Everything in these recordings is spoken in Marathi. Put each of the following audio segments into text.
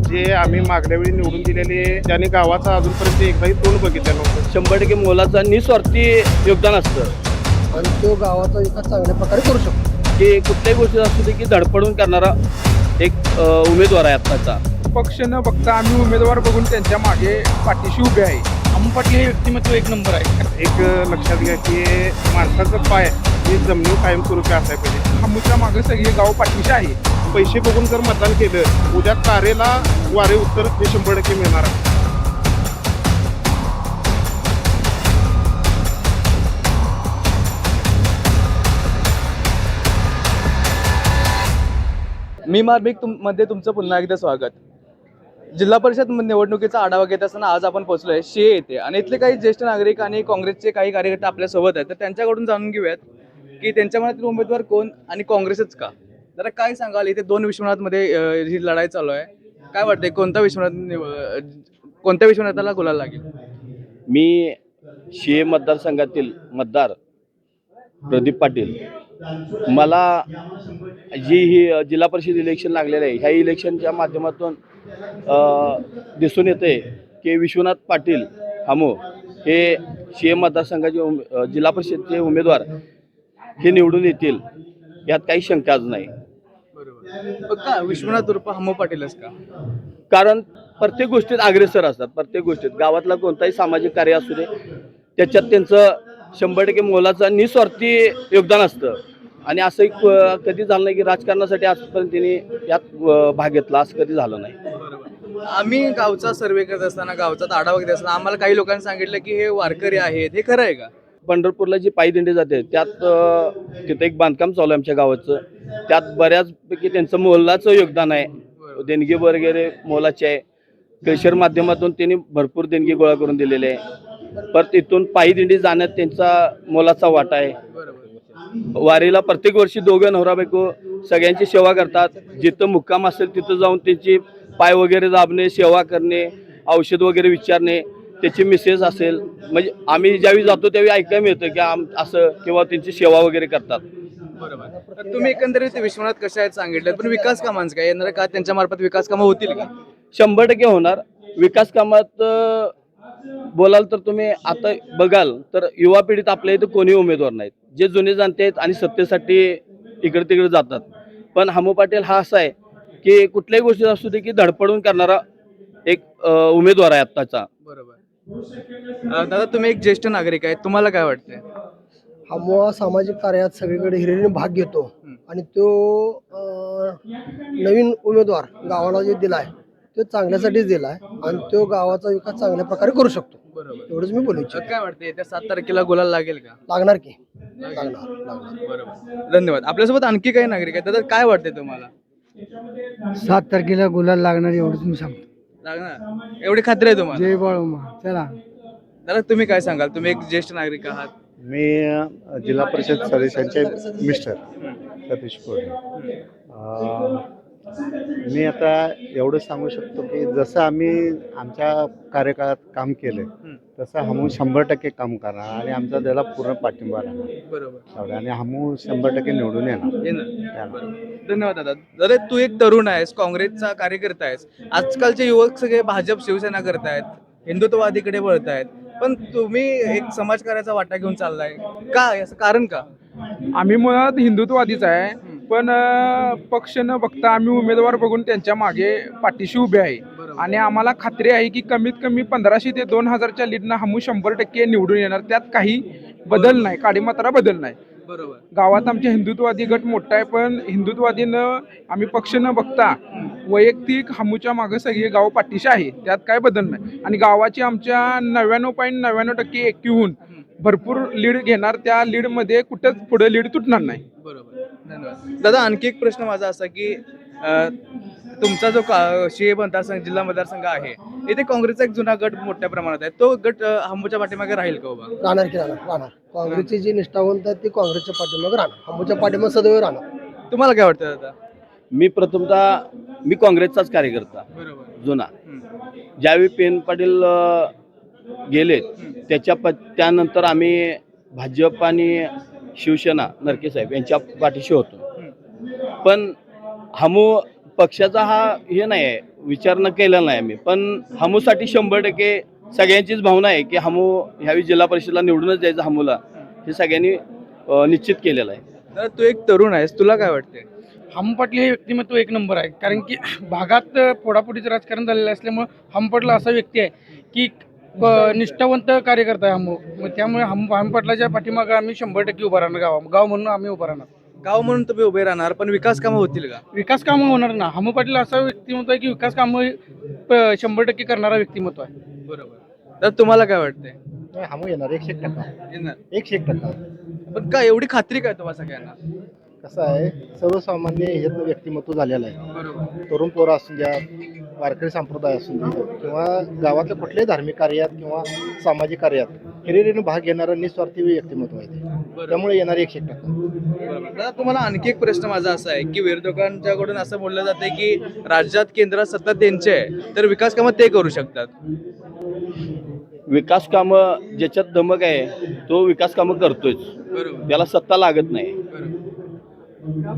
जे आम्ही मागल्या वेळी निवडून दिलेले ज्यांनी गावाचा अजूनपर्यंत एकदाही तोंड बघितलं नव्हतं. 100% मोलाचा निस्वार्थी योगदान असतं आणि तो गावाचा विकास चांगल्या प्रकारे करू शकतो. की कुठल्याही गोष्टी असू दे की धडपडून करणारा एक उमेदवार आहे आत्ताचा. पक्ष न बघता आम्ही उमेदवार बघून त्यांच्या मागे पाठीशी उभे आहे. अमोल पाटील हे व्यक्तिमत्व एक नंबर आहे. एक लक्षात घ्या की माणसाचं पाय ही जमिनी कायमस्वरूपी असायला पाहिजे. आमच्या मागे सगळे गाव पाठीशी आहे. पैसे बघून जर मतदान केलं उद्या तारेला वारे उत्तर हे 100% मिळणार आहे. मी मार्मिक मध्ये तुमचं पुन्हा एकदा स्वागत. जिल्हा परिषद निवडणुकीचा आढावा घेत असताना आज आपण पोहोचलोय शे येथे आणि इथले काही ज्येष्ठ नागरिक आणि काँग्रेसचे काही कार्यकर्ते आपल्या सोबत आहेत. तर त्यांच्याकडून जाणून घेऊयात की त्यांच्या मनातील उमेदवार कोण आणि काँग्रेसच का. जरा काय सांगाल, इथे दोन विश्वनाथमध्ये ही लढाई चालू आहे. काय वाटतंय कोणत्या विश्वनाथाला गुलाल लागेल? मी शे मतदारसंघातील मतदार प्रदीप पाटील. मला जी ही जिल्हा परिषद इलेक्शन लागलेलं आहे ह्या इलेक्शनच्या माध्यमातून दिसून येते की विश्वनाथ पाटील हामो हे शे मतदारसंघाचे जिल्हा परिषदचे उमेदवार हे निवडून येतील यात काही शंकाच नाही. का विश्वनाथ उर्फ हमो पाटीलच का? कारण प्रत्येक गोष्टीत अग्रेसर असतात. प्रत्येक गोष्टीत गावातला कोणताही सामाजिक कार्य असू दे त्याच्यात त्यांचं 100% मोलाचं निस्वार्थी योगदान असतं. आणि असं कधी झालं नाही की राजकारणासाठी आजपर्यंत त्यांनी यात भाग घेतला, असं कधी झालं नाही. आम्ही गावचा सर्वे करत असताना, गावचा आढावा घेत असताना आम्हाला काही लोकांनी सांगितलं की हे वारकरी आहेत. हे खरं आहे का? पंढरपूरला जी पायदिंडी जाते त्यात तिथं एक बांधकाम चालू आहे आमच्या गावाचं. त्यात बऱ्याचपैकी त्यांचं मोलाचं योगदान आहे. देणगी वगैरे मोलाची आहे. केशर माध्यमातून त्यांनी भरपूर देणगी गोळा करून दिलेले आहे. परत इथून पायदिंडी जाण्यात त्यांचा मोलाचा वाटा आहे. वारीला प्रत्येक वर्षी दोघं नवरा बायको सगळ्यांची सेवा करतात. जिथं मुक्काम असेल तिथं जाऊन त्यांची पाय वगैरे दाबणे, सेवा करणे, औषध वगैरे विचारणे. त्याची मिसेस असेल म्हणजे आम्ही ज्यावेळी जातो त्यावेळी ऐकायला मिळतं की असं किंवा त्यांची सेवा वगैरे करतात. बरोबर. तुम्ही एकंदरीत विश्वनाथ कशा आहेत सांगितलं, पण विकास कामांचं काय येणार का? त्यांच्या मार्फत विकास कामं होतील का? 100% होणार. विकास कामात बोलाल तर तुम्ही आता बघाल तर युवा पिढीत आपल्या इथं कोणी उमेदवार नाहीत. जे जुने जाणते आहेत आणि सत्तेसाठी इकडे तिकडे जातात. पण हमो पाटील हा असा आहे की कुठल्याही गोष्टी असू दे की धडपडून करणारा एक उमेदवार आहे आत्ताचा. बरोबर. दादा तुम्ही एक ज्येष्ठ नागरिक आहे, तुम्हाला काय वाटतंय? हा मुळा सामाजिक कार्यात सगळीकडे हिरिरीने भाग घेतो आणि तो नवीन उमेदवार गावाला जे दिला आहे तो चांगल्यासाठीच दिला आहे आणि तो गावाचा विकास चांगल्या प्रकारे करू शकतो. बरोबर. एवढंच मी बोलू इच्छितो. काय वाटतंय त्या 7 तारखेला गुलाल लागेल का? लागणार की लागणार. बरोबर. धन्यवाद. आपल्यासोबत आणखी काही नागरिक आहेत. दादा काय वाटतंय तुम्हाला? 7 तारखेला गुलाल लागणार एवढं तुम्ही सांगतो. लागणार एवढी खात्री आहे तुम्हाला? जय बाळूमा. चला दादा तुम्ही काय सांगाल? तुम्ही एक ज्येष्ठ नागरिक आहात. मी जिल्हा परिषद सदस्यांचे मिस्टर सतीश कोरे. मी आता एवढं सांगू शकतो की जसं आम्ही आमच्या कार्यकाळात काम केलं तसं हमू 100% काम करणार आणि आमचा त्याला पूर्ण पाठिंबा राहणार. बरोबर. आणि हमू 100% निवडून येणार. धन्यवाद दादा. दादा तू एक तरुण आहेस, काँग्रेसचा कार्यकर्ता आहेस. आजकालचे युवक सगळे भाजप शिवसेना करतायत, हिंदुत्ववादीकडे वळतायत, पण तुम्ही एक समाजकार्याचा वाटा घेऊन चाललाय का? याचं कारण का? आम्ही मुळात हिंदुत्ववादीच आहे, पण पक्ष न बघता आम्ही उमेदवार बघून त्यांच्या मागे पाठीशी उभे आहे. आणि आम्हाला खात्री आहे की कमीत कमी 1500 ते 2000च्या लीडनं हमू 100% निवडून येणार. त्यात काही बदल नाही, काडीमात्रा बदल नाही. बरोबर. गावात आमचे हिंदुत्ववादी गट मोठा आहे, पण हिंदुत्ववादीनं आम्ही पक्ष न बघता वैयक्तिक हमूच्या मागे सगळे गाव पाठीशी आहे. त्यात काय बदल नाही आणि गावाची आमच्या 99.99% एकीहून भरपूर लीड घेणार. त्या लीडमध्ये कुठंच पुढे लीड तुटणार नाही. बरोबर. धन्यवाद. दादा आणखी एक प्रश्न माझा असा की तुमचा जो शे मतदारसंघ जिल्हा मतदारसंघ आहे इथे काँग्रेसचा एक जुना गट मोठ्या प्रमाणात आहे. तो गट हमूच्या पाठीमागे राहील का उभा? राहणार की राहणार. काँग्रेसची जी निष्ठावंत आहेत ती काँग्रेसच्या पाठीमागे राहणार. हमूच्या पाठीमागे सदैव राहणार. तुम्हाला काय वाटतं दादा? मी प्रथमतः काँग्रेसचाच कार्यकर्ता बरोबर. जुना. ज्यावेळी पेन पाटील गेले त्यानंतर आम्ही भाजप आणि शिवसेना नरके साहेब यांच्या पाठीशी होतो. पण हमू पक्षाचा हा हे नाही आहे, विचारणा केला नाही आम्ही, पण हमूसाठी 100% सगळ्यांचीच भावना आहे की हमू ह्यावेळी जिल्हा परिषदला निवडूनच द्यायचं हमूला, हे सगळ्यांनी निश्चित केलेलं आहे. तर तू एक तरुण आहेस, तुला काय वाटते? हम पाटील हे व्यक्तिमत्व एक नंबर आहे. कारण की भागात फोडाफोडीचं राजकारण झालेलं असल्यामुळे हम पाटील असा व्यक्ती आहे की निष्ठावंत कार्यकर्ता आहे हम. मग त्यामुळे हम पाटलाच्या पाठीमागं आम्ही 100% उभा राहणार. गाव म्हणून आम्ही उभा राहणार. गाव म्हणून तुम्ही उभे राहणार, पण विकास कामं होतील का? विकास कामं होणार ना. हम पाटील असा व्यक्तिमत्व आहे की विकास कामं 100% करणारा व्यक्तिमत्व आहे. बरोबर. तर तुम्हाला काय वाटतंय? हमू येणार 100%. येणार. 100%. पण काय एवढी खात्री काय तुम्हाला सगळ्यांना? कसं आहे, सर्वसामान्य ह्याच्यातलं व्यक्तिमत्व झालेलं आहे. बरोबर. तरुण पोरं असून द्या, वारकरी संप्रदाय असून द्या, किंवा गावातल्या कुठल्याही धार्मिक कार्यात किंवा सामाजिक कार्यात हिरिरीने भाग घेणारं निस्वार्थी व्यक्तिमत्व आहे ते. त्यामुळे येणार 100%. दादा, तुम्हाला आणखी एक प्रश्न माझा असा आहे की विरोधकांच्याकडून असं बोललं जाते की राज्यात केंद्रात सत्ता त्यांची आहे, तर विकास कामं ते करू शकतात. विकास कामं ज्याच्यात धमक आहे तो विकास कामं करतोच, बरोबर. त्याला सत्ता लागत नाही. बरोबर.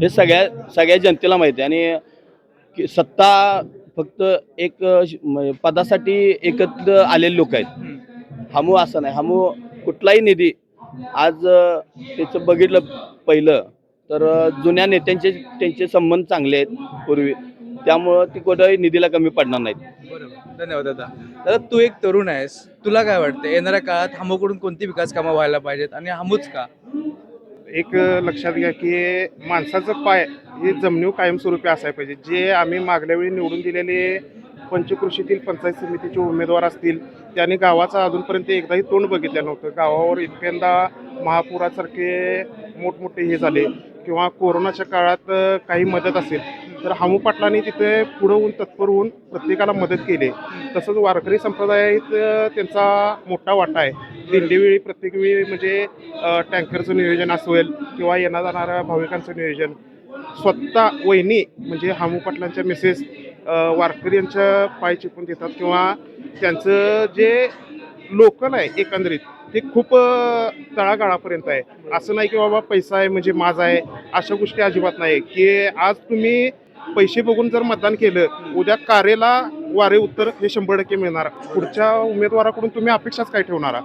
हे सगळ्या जनतेला माहिती आहे. आणि सत्ता फक्त एक पदासाठी एकत्र आलेले लोक आहेत. हमू असं नाही. हमू कुठलाही निधी आज त्याचं बघितलं पहिलं तर जुन्या नेत्यांचे त्यांचे संबंध चांगले आहेत पूर्वी, त्यामुळं ती कुठंही निधीला कमी पडणार नाहीत. बरोबर. धन्यवाद दादा. दादा, तू एक तरुण आहेस, तुला काय वाटतं येणाऱ्या काळात हमूकडून कोणती विकास कामं व्हायला पाहिजेत आणि हमूच का? एक लक्षात घ्या की माणसाचं पाय हे जमिनीवर कायमस्वरूपी असायला पाहिजे. जे आम्ही मागल्या वेळी निवडून दिलेले पंचकृषीतील पंचायत समितीचे उमेदवार असतील, त्यांनी गावाचं अजूनपर्यंत एकदाही तोंड बघितलं नव्हतं. गावावर इतक्यांदा महापुरासारखे मोठमोठे हे झाले किंवा कोरोनाच्या काळात काही मदत असेल तर हमू पाटलांनी तिथे पुढं होऊन तत्पर होऊन प्रत्येकाला मदत केली. तसंच वारकरी संप्रदायात त्यांचा मोठा वाटा आहे. दिंडीवेळी प्रत्येक वेळी म्हणजे टँकरचं नियोजन असेल किंवा येणार जाणाऱ्या भाविकांचं नियोजन स्वतः वहिनी म्हणजे हमू पाटलांच्या मिसेस वारकरी यांच्या पाय चिपून देतात किंवा त्यांचं जे लोकल आहे एकंदरीत ते खूप तळागाळापर्यंत आहे. असं नाही की बाबा पैसा आहे म्हणजे माझा आहे, अशा गोष्टी अजिबात नाही. की आज तुम्ही पैसे बघून जर मतदान केलं, उद्या कारेला वारे उत्तर हे 100% मिळणार. पुढच्या उमेदवाराकडून तुम्ही अपेक्षाच काय ठेवणारा?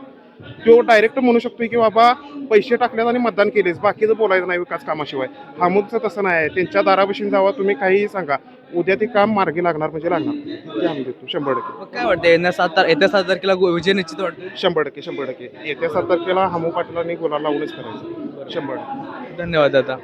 तो डायरेक्ट म्हणू शकतो की बाबा पैसे टाकलेत आणि मतदान केलेच, बाकीचं बोलायचं नाही विकास कामाशिवाय. हमूचं तसं नाही आहे. त्यांच्या दारापासून जावा, तुम्ही काहीही सांगा, उद्या ते काम मार्गी लागणार म्हणजे लागणार. ते आम्ही देतो 100%. मग काय वाटतं येत्या 7 तारखेला विजय निश्चित वाटतं? 100%. येत्या 7 तारखेला हमू पाटलांनी गुलाल लावूनच करायचं 100%. धन्यवाद दादा.